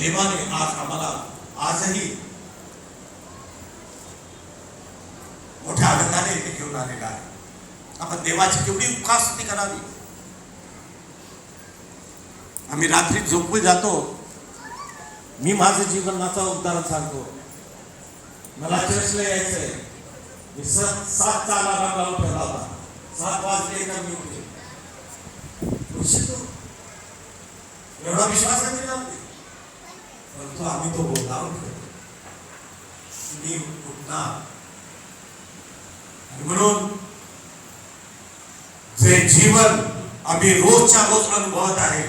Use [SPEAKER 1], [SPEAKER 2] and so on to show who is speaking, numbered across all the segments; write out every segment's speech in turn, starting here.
[SPEAKER 1] देवाने आज आम्हाला आजही मोठ्या आनंदाने इथे घेऊन आलेला आहे. आपण देवाची केवढी उपासना करावी. आम्ही रात्री झोपून जातो. मी माझं जीवनाचं उदाहरण सांगतो. मला चर्चला यायचंय. मी 7चा अलार्म लावून ठेवला होता. 7 वाजले का मी उठले. एवढा विश्वास आहे नव्हते, परंतु आम्ही तो बोलावून ठेवतो. मी उठणार. म्हणून जे जीवन आम्ही रोजच्या रोज अनुभवत आहे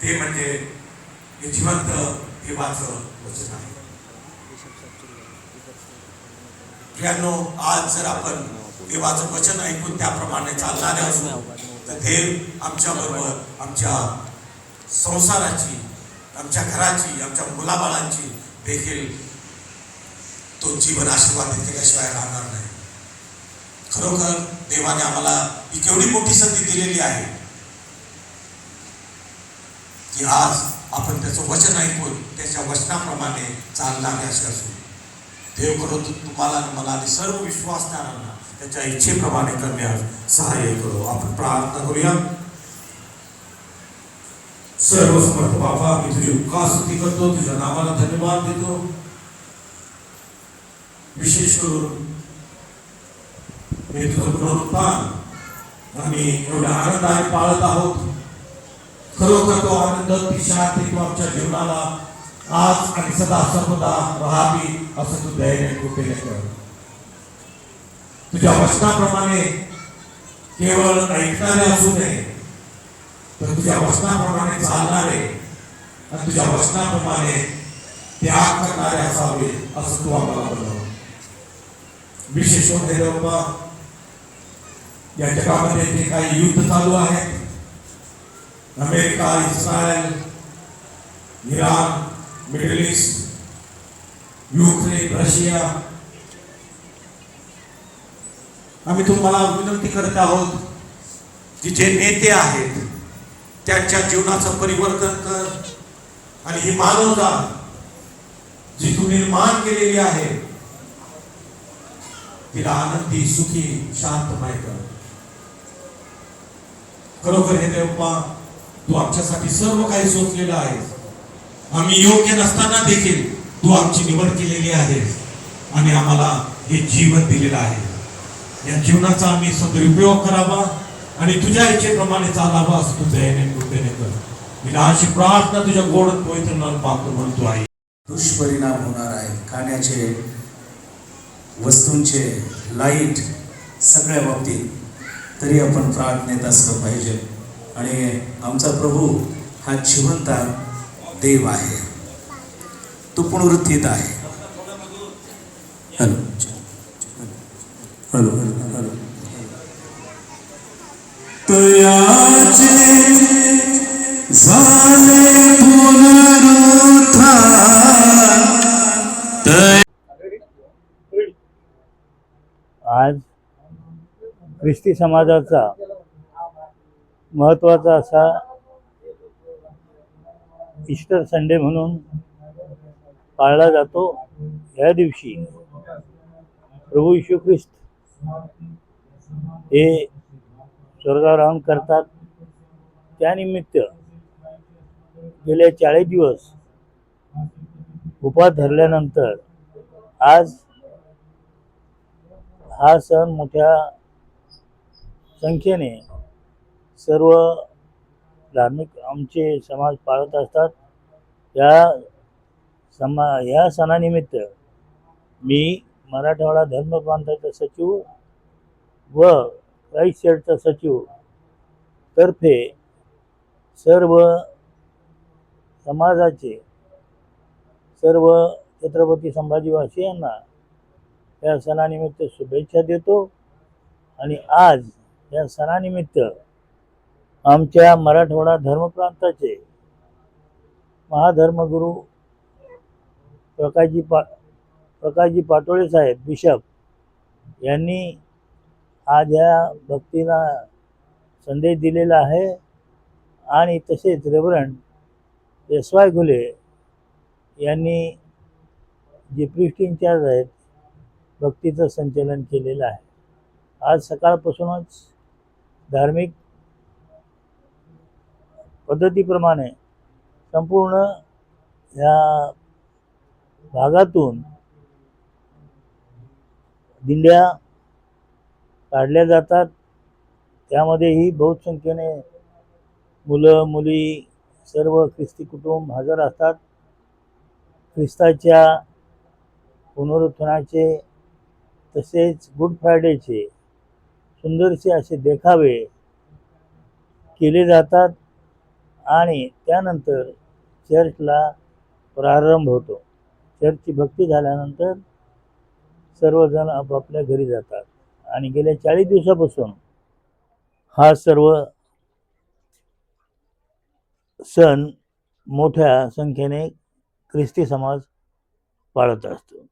[SPEAKER 1] ते म्हणजे हे जिवंत देवाचं वचन आहे. आज जर आपण देवाचं वचन ऐकून त्याप्रमाणे चालणारे असू तर देव आमच्या बरोबर आमच्या संसाराची, आमच्या घराची, आमच्या मुलाबाळांची देखील तो जीवन आशीर्वादित केल्याशिवाय राहणार नाही. खरोखर देवाने आम्हाला ही केवढी मोठी संधी दिलेली आहे की आज आपण त्याचं वचन ऐकून त्याच्या वचनाप्रमाणे चालणारे असे असू. देव करो तुम्हाला मला आणि सर्व विश्वासणाऱ्यांना त्याच्या इच्छेप्रमाणे करण्यास सहाय्य करो. आपण प्रार्थना करूया. सर्व समर्थ बाबा, मी तुझी उपासना करतो, तुझ्या नावाला धन्यवाद देतो. विशेष करून मी तुझं पुनरुत्थान आम्ही एवढ्या आनंदाने पाळत आहोत. खरोखर तो आनंद ती शांती तू आमच्या जीवनाला आज आणि सदा सर्वदा राहावी असं तू दयेने कृपेने कर. तुझ्या वचनाप्रमाणे केवळ ऐकणारे असू नये, तर तुझ्या वचनाप्रमाणे चालणारे आणि तुझ्या वचनाप्रमाणे त्याग करणारे असावे असं तू आम्हाला बनव. विशेष बाबा, या जगामध्ये जे काही युद्ध चालू आहेत, America, Israel, Iran, middle east, Ukraine, Russia, आम्ही तुम्हाला विनंती करत आहोत की जे नेते आहेत त्यांच्या जीवनाचं परिवर्तन कर आणि ही मानवता जी तू निर्माण केलेली आहे तिला आनंदी, सुखी, शांतमय कर. खरोखर हे देवा, तू आमच्यासाठी सर्व काही सोचलेलं आहे. आम्ही योग्य नसताना देखील तू आमची निवड केलेली आहे आणि आम्हाला हे जीवन दिलेलं आहे. या जीवनाचा आम्ही सदुपयोग करावा आणि तुझ्या इच्छेप्रमाणे चालावा असं तू दयेने कृपेने कर. मी अशी प्रार्थना तुझ्या गोड पवित्र नावात मागतो म्हणतो आहे.
[SPEAKER 2] दुष्परिणाम होणार आहेत खाण्याचे, वस्तूंचे, लाईट, सगळ्या बाबतीत. तरी आपण प्रार्थनेत असलं पाहिजे. आणि आमचा प्रभू हा जिवंत देव आहे, तो पुनरुत्थित आहे. Hello hello hello. तयाचे झाले पुनरुत्थान.
[SPEAKER 3] आज ख्रिस्ती समाजाचा महत्त्वाचा असा ईस्टर संडे म्हणून पाळला जातो. या दिवशी प्रभू येशू ख्रिस्त हे स्वर्गारोहण करतात. त्यानिमित्त गेले 40 दिवस उपवास धरल्यानंतर आज हा सण मोठ्या संख्येने सर्व धार्मिक आमचे समाज पाळत असतात. या सणानिमित्त मी मराठवाडा धर्म प्रांताचा सचिव व क्राइस्ट चर्चचा सचिव तर्फे सर्व समाजाचे, सर्व छत्रपती संभाजीवासियांना या सणानिमित्त शुभेच्छा देतो. आणि आज या सणानिमित्त आमच्या मराठवाडा धर्मप्रांताचे महाधर्मगुरू प्रकाशजी पाटोळे साहेब बिशप यांनी आज या भक्तीला संदेश दिलेला आहे. आणि तसेच रेव्हरंड एस.वाय. घुले यांनी जे प्रिस्ट इन्चार्ज आहेत भक्तीचं संचलन केलेलं आहे. आज सकाळपासूनच धार्मिक पद्धतीप्रमाणे संपूर्ण ह्या भागातून दिंड्या काढल्या जातात. त्यामध्येही बहुसंख्येने मुलं मुली सर्व ख्रिस्ती कुटुंब हजर असतात. ख्रिस्ताच्या पुनरुत्थानाचे तसेच गुड फ्रायडेचे सुंदरसे असे देखावे केले जातात आणि त्यानंतर चर्चला प्रारंभ होतो. चर्चची भक्ती झाल्यानंतर सर्वजण आपापल्या घरी जातात आणि गेल्या 40 दिवसापासून हा सर्व सण मोठ्या संख्येने ख्रिस्ती समाज पाळत असतो.